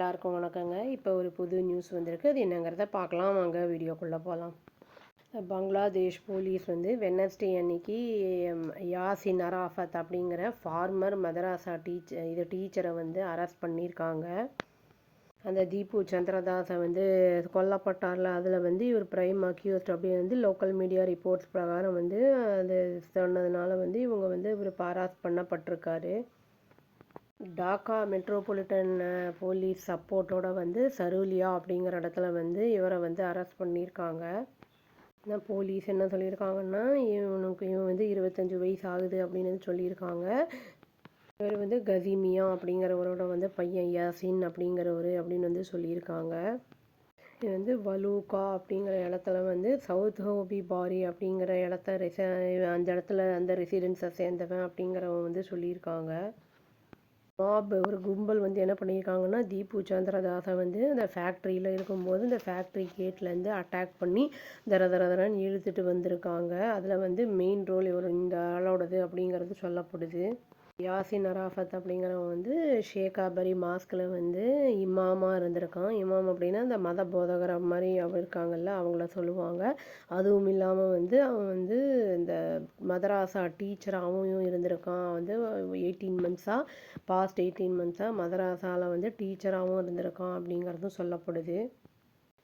எல்லாருக்கும் வணக்கங்க. இப்போ ஒரு புது நியூஸ் வந்திருக்கு. அது என்னங்கிறத பார்க்கலாம் வாங்க, வீடியோக்குள்ளே போகலாம். பங்களாதேஷ் போலீஸ் வந்து வெட்னஸ்டே அன்னைக்கு யாசின் அராஃபத் அப்படிங்கிற ஃபார்மர் மதராசா டீச்சரை வந்து அரெஸ்ட் பண்ணியிருக்காங்க. அந்த தீபு சந்திரதாஸை வந்து கொல்லப்பட்டார்ல, அதில் வந்து இவர் பிரைம் அக்யூஸ்ட் அப்படின்னு வந்து லோக்கல் மீடியா ரிப்போர்ட்ஸ் பிரகாரம் வந்து அது சொன்னதுனால வந்து இவங்க வந்து இவர் அரெஸ்ட் பண்ணப்பட்டிருக்காரு. டாக்கா மெட்ரோபாலிட்டன் போலீஸ் சப்போர்ட்டோட வந்து சருலியா அப்படிங்கிற இடத்துல வந்து இவரை வந்து அரெஸ்ட் பண்ணியிருக்காங்க. போலீஸ் என்ன சொல்லியிருக்காங்கன்னா, இவன் வந்து 25 வயசு ஆகுது அப்படின்னு சொல்லியிருக்காங்க. இவர் வந்து கசிமியா அப்படிங்கிறவரோட வந்து பையன் யாசின் அப்படிங்கிறவர் அப்படின்னு வந்து சொல்லியிருக்காங்க. இது வந்து வலூகா அப்படிங்கிற இடத்துல வந்து சவுத் ஹோபி பாரி அப்படிங்கிற அந்த இடத்துல அந்த ரெசிடென்ஸை சேர்ந்தவன் அப்படிங்கிறவன் வந்து சொல்லியிருக்காங்க. ஒரு கும்பல் வந்து என்ன பண்ணியிருக்காங்கன்னா, தீபு சந்திரதாஸை வந்து அந்த ஃபேக்ட்ரியில் இருக்கும்போது இந்த ஃபேக்ட்ரி கேட்லேருந்து அட்டாக் பண்ணி தரன்னு இழுத்துட்டு வந்திருக்காங்க. அதில் வந்து மெயின் ரோல் இந்த ஆளோடது அப்படிங்கிறது சொல்லப்படுது. யாசின் அராஃபத் அப்படிங்கிறவன் வந்து ஷேகாபரி மாஸ்கில் வந்து இமாமாக இருந்திருக்கான். இமாம் அப்படின்னா இந்த மத போதகர் மாதிரி இருக்காங்கல்ல, அவங்கள சொல்லுவாங்க. அதுவும் இல்லாமல் வந்து அவன் வந்து இந்த மதராசா டீச்சராகவும் இருந்திருக்கான். வந்து 18 மந்த்ஸாக பாஸ்ட் 18 மந்த்ஸாக மதராசாவில் வந்து டீச்சராகவும் இருந்திருக்கான் அப்படிங்கிறதும் சொல்லப்படுது.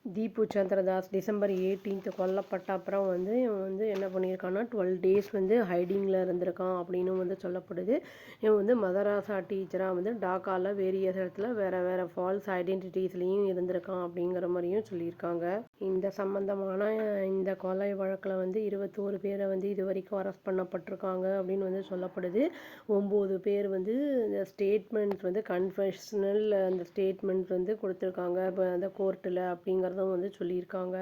தீபு சந்திரதாஸ் டிசம்பர் 18 கொல்லப்பட்ட அப்புறம் வந்து இவன் வந்து என்ன பண்ணியிருக்கான்னா 12 days வந்து ஹைடிங்கில் இருந்திருக்கான் அப்படின்னு வந்து சொல்லப்படுது. இவன் வந்து மதராசா டீச்சராக வந்து டாக்காவில் வேரியஸ் இடத்துல வேறு ஃபால்ஸ் ஐடென்டிட்டிஸ்லேயும் இருந்திருக்கான் அப்படிங்கிற மாதிரியும் சொல்லியிருக்காங்க. இந்த சம்பந்தமான இந்த கொலை வழக்கில் வந்து 21 பேரை வந்து இது வரைக்கும் அரெஸ்ட் பண்ணப்பட்டிருக்காங்க அப்படின்னு வந்து சொல்லப்படுது. 9 பேர் வந்து இந்த ஸ்டேட்மெண்ட்ஸ் வந்து கன்ஃபெஷனல் அந்த ஸ்டேட்மெண்ட் வந்து கொடுத்துருக்காங்க இப்போ அந்த கோர்ட்டில் அப்படிங்கிறதும் வந்து சொல்லியிருக்காங்க.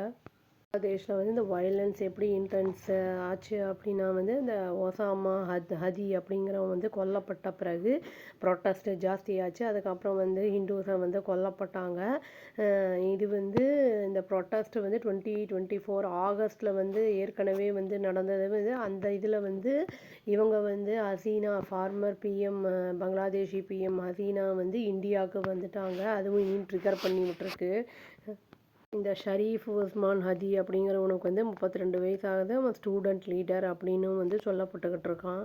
பங்களாதேஷில் வந்து இந்த வயலன்ஸ் எப்படி இன்டென்ஸ் ஆச்சு அப்படின்னா வந்து இந்த ஒசாமா ஹதி அப்படிங்கிறவங்க வந்து கொல்லப்பட்ட பிறகு ப்ரொட்டஸ்ட் ஜாஸ்தியாச்சு. அதுக்கப்புறம் வந்து ஹிந்துஸை வந்து கொல்லப்பட்டாங்க. இது வந்து இந்த ப்ரொட்டஸ்ட் வந்து 2024 ஆகஸ்டில் வந்து ஏற்கனவே வந்து நடந்தது. வந்து அந்த இதில் வந்து இவங்க வந்து Hasina former PM Bangladeshi PM Hasina வந்து இந்தியாவுக்கு வந்துட்டாங்க. அதுவும் இன்னும் ட்ரிகர் பண்ணி விட்டுருக்கு. இந்த ஷரீஃப் உஸ்மான் ஹதி அப்படிங்கிறவனுக்கு வந்து 32 வயசு ஆகுது. அவன் ஸ்டூடெண்ட் லீடர் அப்படின்னு வந்து சொல்லப்பட்டுக்கிட்டு இருக்கான்.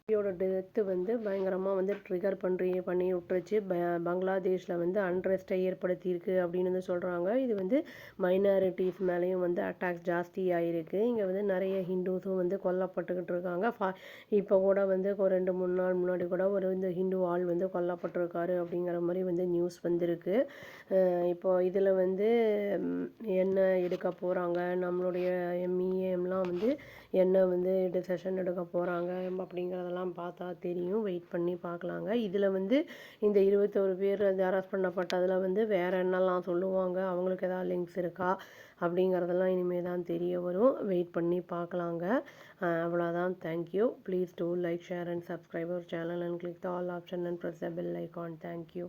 இவரோட டெத்து வந்து பயங்கரமாக வந்து ட்ரிகர் பண்ணி விட்டுருச்சு. பங்களாதேஷில் வந்து அன்ரெஸ்ட்டை ஏற்படுத்தியிருக்கு அப்படின்னு வந்து சொல்கிறாங்க. இது வந்து மைனாரிட்டிஸ் மேலேயும் வந்து அட்டாக் ஜாஸ்தி ஆகிருக்கு. இங்கே வந்து நிறைய ஹிந்துஸும் வந்து கொல்லப்பட்டுக்கிட்டு இருக்காங்க. இப்போ கூட வந்து ஒரு 2-3 நாள் முன்னாடி கூட ஒரு இந்த ஹிந்து ஆள் வந்து கொல்லப்பட்டிருக்காரு அப்படிங்கிற மாதிரி வந்து நியூஸ் வந்திருக்கு. இப்போ இதில் வந்து என்ன எடுக்க போகிறாங்க, நம்மளுடைய எம்இஏம்லாம் வந்து என்ன வந்து டிசிஷன் எடுக்க போகிறாங்க அப்படிங்கிறதெல்லாம் பார்த்தா தெரியும். வெயிட் பண்ணி பார்க்கலாங்க. இதில் வந்து இந்த 21 பேர் அரெஸ்ட் பண்ணப்பட்டதில் வந்து வேறு என்னெல்லாம் சொல்லுவாங்க, அவங்களுக்கு எதாவது லிங்க்ஸ் இருக்கா அப்படிங்கிறதெல்லாம் இனிமேல் தான் தெரிய வரும். வெயிட் பண்ணி பார்க்கலாங்க. அவ்வளோதான். Thank you. Please do like, share and subscribe our channel and click the all option and press the bell icon. Thank you.